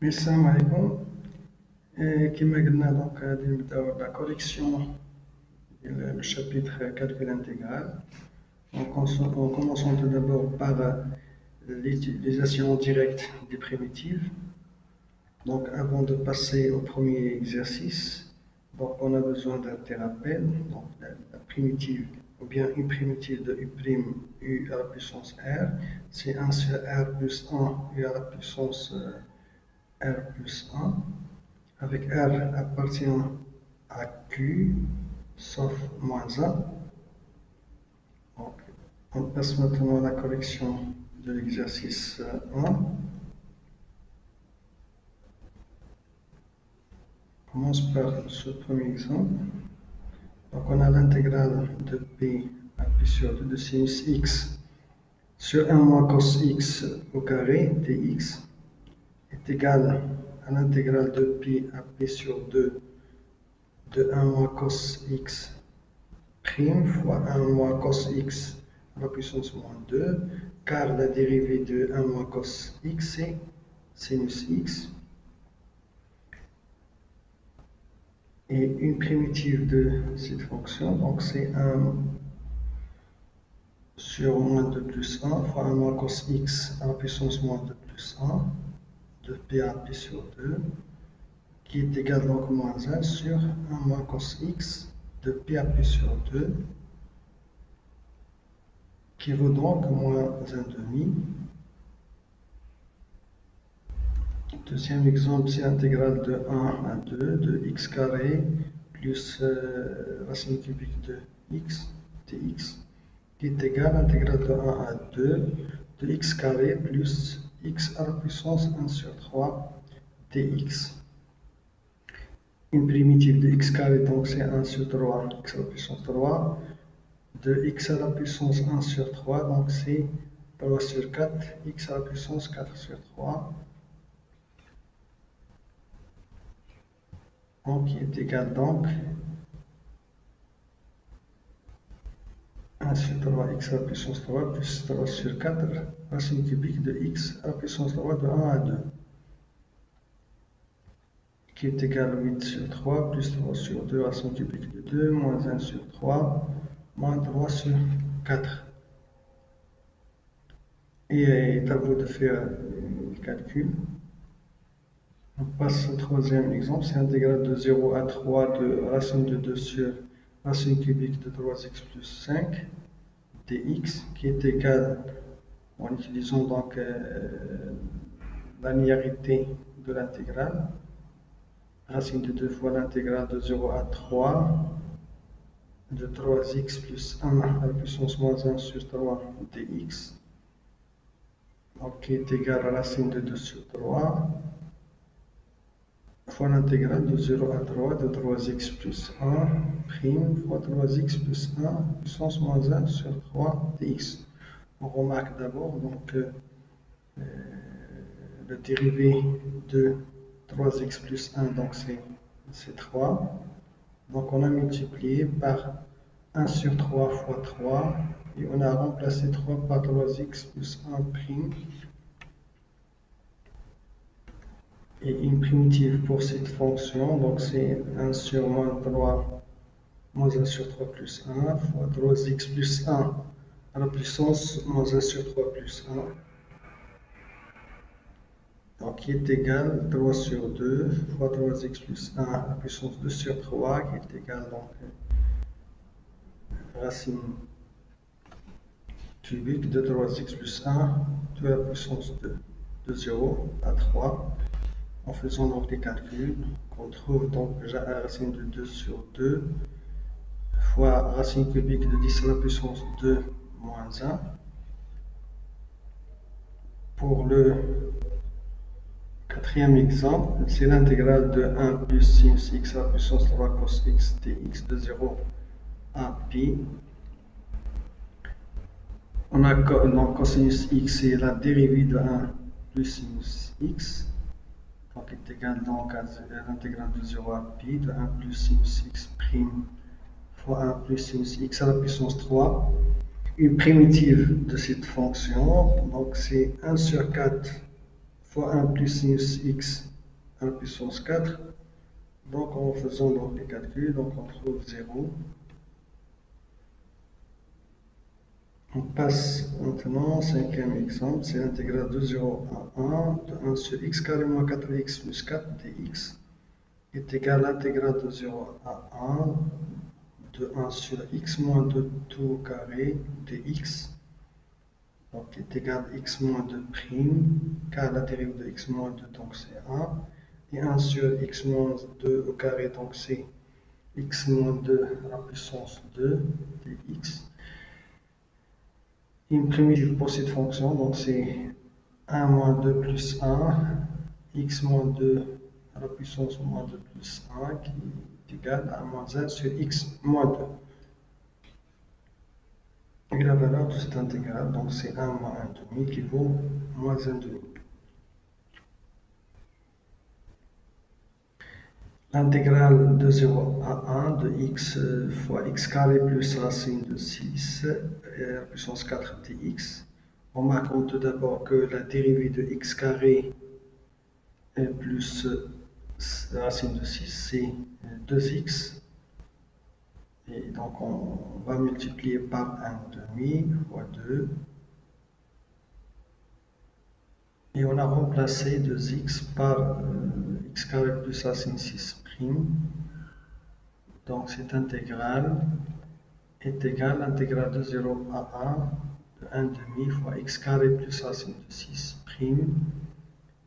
Assalamu alaikum. كما قلنا غادي نبداو لا كوليكسيون ديال le chapitre calcul intégral. En commençant tout d'abord par l'utilisation directe des primitives. Donc avant de passer au premier exercice, donc on a besoin d'un petit rappel. Donc la primitive ou bien une primitive de u à la puissance r, c'est 1 sur r plus 1 u à la puissance r plus 1. Avec R appartient à Q, sauf moins 1. Donc, on passe maintenant à la correction de l'exercice 1. On commence par ce premier exemple. Donc, on a l'intégrale de P à P sur 2 de sinus X sur 1 moins cos X au carré dx est égal à l'intégrale de Pi à P sur 2 de 1 moins cos X prime fois 1 moins cos X à la puissance moins 2, car la dérivée de 1 moins cos X, c'est sinus X. Et une primitive de cette fonction, donc c'est 1 sur moins 2 plus 1 fois 1 moins cos X à la puissance moins 2 plus 1, de P à P sur 2, qui est égal donc moins 1 sur 1 moins cos X de P à P sur 2, qui vaut donc moins 1 demi. Deuxième exemple, c'est l'intégrale de 1 à 2 de x carré plus racine cubique de x dx, qui est égal à l'intégrale de 1 à 2 de x carré plus x à la puissance 1 sur 3 dx. Une primitive de x carré, donc c'est 1 sur 3 x à la puissance 3, de x à la puissance 1 sur 3, donc c'est 3 sur 4 x à la puissance 4 sur 3. Qui est égal donc 1 sur 3 x à la puissance 3 plus 3 sur 4 racine cubique de x à la puissance 3 de 1 à 2, qui est égal à 8 sur 3 plus 3 sur 2 racine cubique de 2 moins 1 sur 3 moins 3 sur 4. Et à vous de faire le calcul. On passe au troisième exemple, c'est l'intégrale de 0 à 3 de racine de 2 sur racine cubique de 3x plus 5 dx, qui est égal, en utilisant donc la linéarité de l'intégrale, racine de 2 fois l'intégrale de 0 à 3 de 3x plus 1 à la puissance moins 1 sur 3 dx, donc qui est égal à racine de 2 sur 3 fois l'intégrale de 0 à 3 de 3x plus 1 prime fois 3x plus 1 puissance moins 1 sur 3 dx. On remarque d'abord donc le dérivé de 3x plus 1, donc c'est 3. Donc on a multiplié par 1 sur 3 fois 3 et on a remplacé 3 par 3x plus 1 prime. Et une primitive pour cette fonction, donc c'est 1 sur moins 3 moins 1 sur 3 plus 1 fois 3x plus 1 à la puissance moins 1 sur 3 plus 1. Donc, qui est égal 3 sur 2 fois 3x plus 1 à la puissance 2 sur 3, qui est égal donc racine cubique de 3x plus 1 de la puissance 2, de 0 à 3. En faisant donc les calculs, on trouve donc déjà la racine de 2 sur 2 fois racine cubique de 10 à la puissance 2 moins 1. Pour le quatrième exemple, c'est l'intégrale de 1 plus sinus x à la puissance 3 cos x dx de 0 à pi. On a donc cosinus x, c'est la dérivée de 1 plus sinus x, donc est égal donc à l'intégrale de 0 à pi de 1 plus sinus x prime fois 1 plus sinus x à la puissance 3. Une primitive de cette fonction, donc c'est 1 sur 4 fois 1 plus sinus x à la puissance 4. Donc en faisant donc les calculs, donc on trouve 0. On passe maintenant au cinquième exemple, c'est l'intégrale de 0 à 1 de 1 sur x carré moins 4x plus 4 dx est égal à l'intégrale de 0 à 1 de 1 sur x moins 2 tout au carré dx, donc est égal à x moins 2 prime, car la dérivée de x moins 2, donc c'est 1, et 1 sur x moins 2 au carré, donc c'est x moins 2 à la puissance 2 dx. Une primitive pour cette fonction, donc c'est 1 moins 2 plus 1, x moins 2 à la puissance moins 2 plus 1 qui est égal à moins 1 sur x moins 2. Et la valeur de cette intégrale, donc c'est 1 moins 1 demi qui vaut moins 1 demi. L'intégrale de 0 à 1 de x fois x carré plus racine de 6 à la puissance 4 dx. Remarquons tout d'abord que la dérivée de x carré plus racine de 6, c'est 2x. Et donc on va multiplier par 1,5 fois 2. Et on a remplacé 2x par x carré plus racine 6 prime. Donc cette intégrale est égale à l'intégrale de 0 à 1 de 1,5 fois x carré plus racine de 6 prime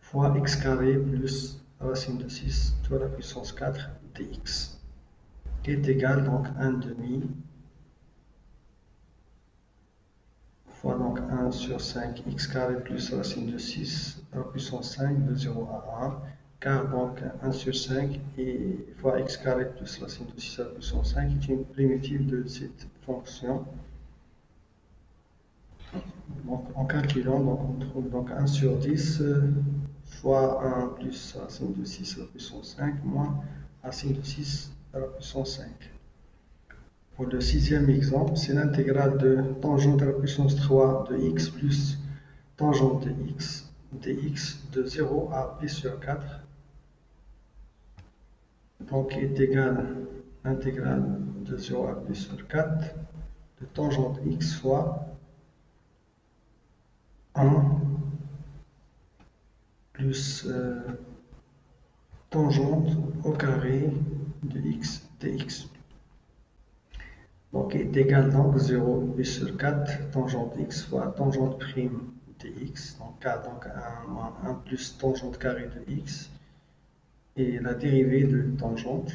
fois x carré plus racine de 6 tout à la puissance 4 dx, qui est égal donc à 1,5 fois donc 1 sur 5 x carré plus racine de 6 à la puissance 5 de 0 à 1, car donc 1 sur 5 et fois x carré plus racine de 6 à la puissance 5 est une primitive de cette fonction. Donc en calculant, donc, on trouve donc 1 sur 10 fois 1 plus racine de 6 à la puissance 5 moins racine de 6 à la puissance 5. Pour le sixième exemple, c'est l'intégrale de tangente à la puissance 3 de x plus tangente de x dx de 0 à pi sur 4. Donc est égal à l'intégrale de 0 à pi sur 4 de tangente x fois 1 plus tangente au carré de x dx. Donc est égal donc 0 pi sur 4 tangente x fois tangente prime dx, donc k donc 1 moins 1 plus tangente carré de x, et la dérivée de tangente,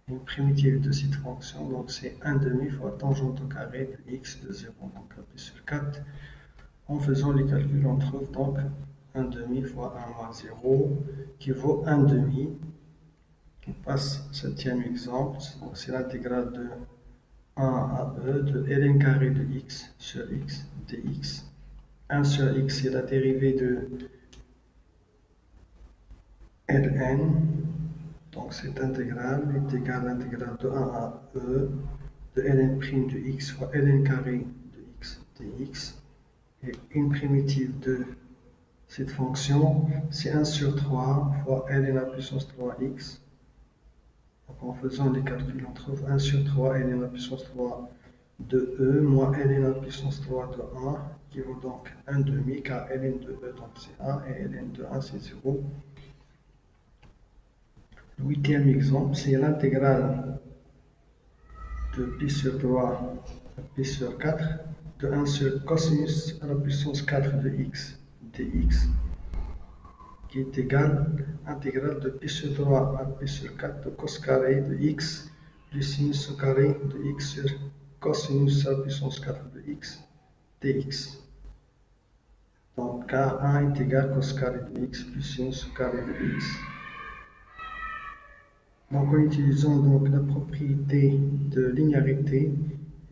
une primitive de cette fonction, donc c'est 1,5 fois tangente au carré de x de 0, donc pi sur 4. En faisant les calculs, on trouve donc 1,5 fois 1 moins 0 qui vaut 1,5. On passe au septième exemple, donc c'est l'intégrale de 1 à e de ln carré de x sur x dx. 1 sur x, c'est la dérivée de ln. Donc cette intégrale est égale à l'intégrale de 1 à e de ln' de x fois ln carré de x dx. Et une primitive de cette fonction, c'est 1 sur 3 fois ln à la puissance 3x. Donc en faisant les calculs, on trouve 1 sur 3 ln à la puissance 3 de e moins ln à la puissance 3 de 1, qui vaut donc 1,5, car ln de e donc c'est 1 et ln de 1 c'est 0. Le huitième exemple, c'est l'intégrale de pi sur 3 à pi sur 4 de 1 sur cosinus à la puissance 4 de x dx, qui est égal à l'intégrale de pi sur 3 à pi sur 4 de cos carré de x plus sinus au carré de x sur cosinus à la puissance 4 de x dx. Donc K1 est égal à cos carré de x plus sinus au carré de x. Donc en utilisant donc la propriété de linéarité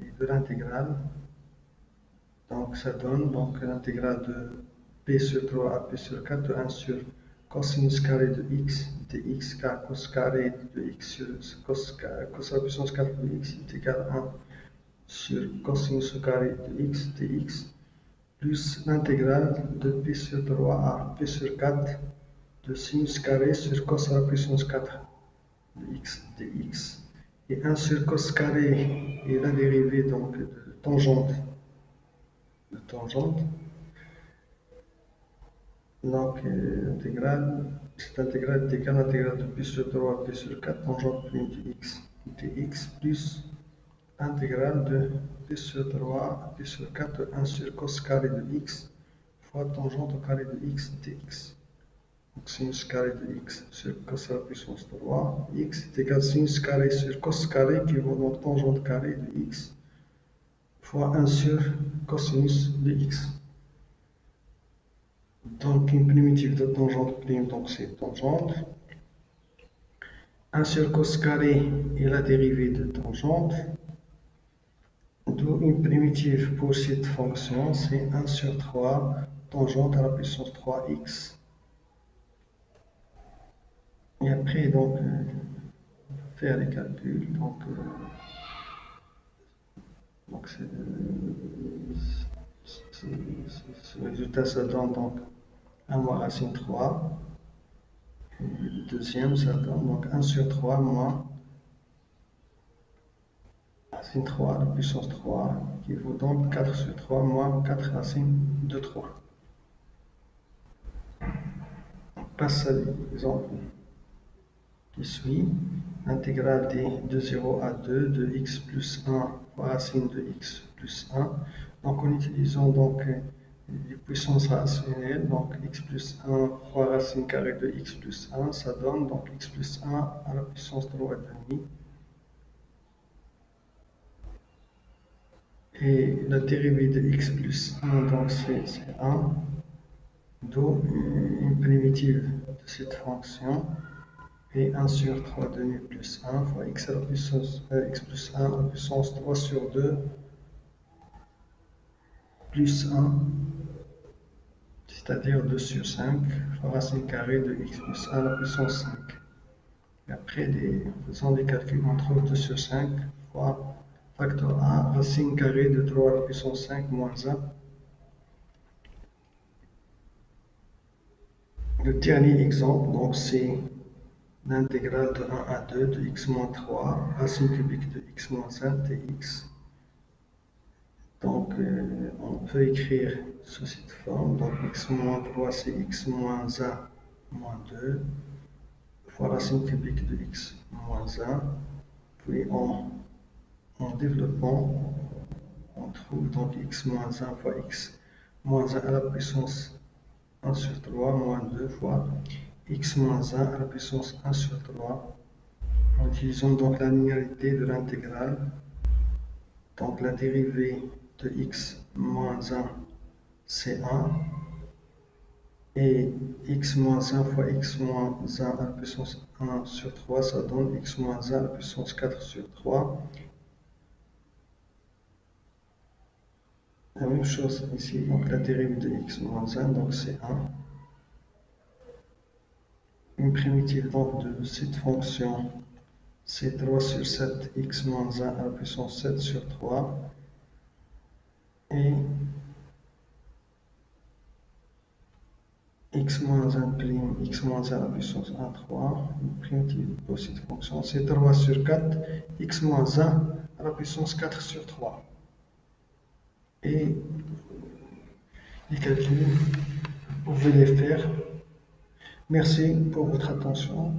et de l'intégrale, donc ça donne donc l'intégrale de p sur 3 à p sur 4 de 1 sur cosinus carré de x dx, car cos carré de x sur cos à la puissance 4 de x est égal à 1 sur cosinus au carré de x dx, plus l'intégrale de pi sur 3 à pi sur 4 de sinus carré sur cos à la puissance 4 de x dx. Et 1 sur cos carré est la dérivée donc de tangente. Donc, cette intégrale est égale à l'intégrale de pi sur 3 à pi sur 4 tangente prime de x dx plus l'intégrale de pi sur 3 à pi sur 4 de 1 sur cos carré de x fois tangente au carré de x dx. Donc sinus carré de x sur cos à la puissance 3, x est égal à sinus carré sur cos carré qui vaut donc tangente carré de x fois 1 sur cosinus de x. Donc une primitive de tangente prime, donc c'est tangente. 1 sur cos carré est la dérivée de tangente. D'où une primitive pour cette fonction, c'est 1 sur 3 tangente à la puissance 3x. Et après, donc, faire les calculs. Donc ce résultat, ça donne donc 1 moins racine 3. Et le deuxième, ça donne donc 1 sur 3 moins racine 3 à la puissance 3, qui vaut donc 4 sur 3 moins 4 racine de 3. On passe à l'exemple qui suit. Intégrale de 0 à 2 de x plus 1 fois racine de x plus 1. Donc en utilisant donc les puissances rationnelles, donc x plus 1 fois racine carrée de x plus 1, ça donne donc x plus 1 à la puissance 3,5. Et la dérivée de x plus 1, donc c'est 1, d'où une primitive de cette fonction. Et 1 sur 3 demi plus 1 fois x, à la puissance, x plus 1 à la puissance 3 sur 2 plus 1, c'est-à-dire 2 sur 5 fois racine carrée de x plus 1 à la puissance 5. Et après, en faisant des calculs, on trouve 2 sur 5 fois facteur a, racine carrée de 3 à la puissance 5 moins 1. Le dernier exemple, donc c'est l'intégrale de 1 à 2 de x moins 3, racine cubique de x moins 1 dx. Donc, on peut écrire sous cette forme. Donc, x moins 3, c'est x moins 1 moins 2 fois racine cubique de x moins 1. Puis, en développant, on trouve donc x moins 1 fois x moins 1 à la puissance 1 sur 3 moins 2 fois x moins 1 à la puissance 1 sur 3, en utilisant donc la linéarité de l'intégrale. Donc la dérivée de x moins 1, c'est 1, et x moins 1 fois x moins 1 à la puissance 1 sur 3, ça donne x moins 1 à la puissance 4 sur 3. La même chose ici, donc la dérivée de x moins 1, donc c'est 1. Une primitive donc de cette fonction, c'est 3 sur 7 x moins 1 à la puissance 7 sur 3. Et x moins 1 prime, x moins 1 à la puissance 1, 3. Une primitive pour cette fonction, c'est 3 sur 4 x moins 1 à la puissance 4 sur 3. Et les calculs, vous pouvez les faire. Merci pour votre attention.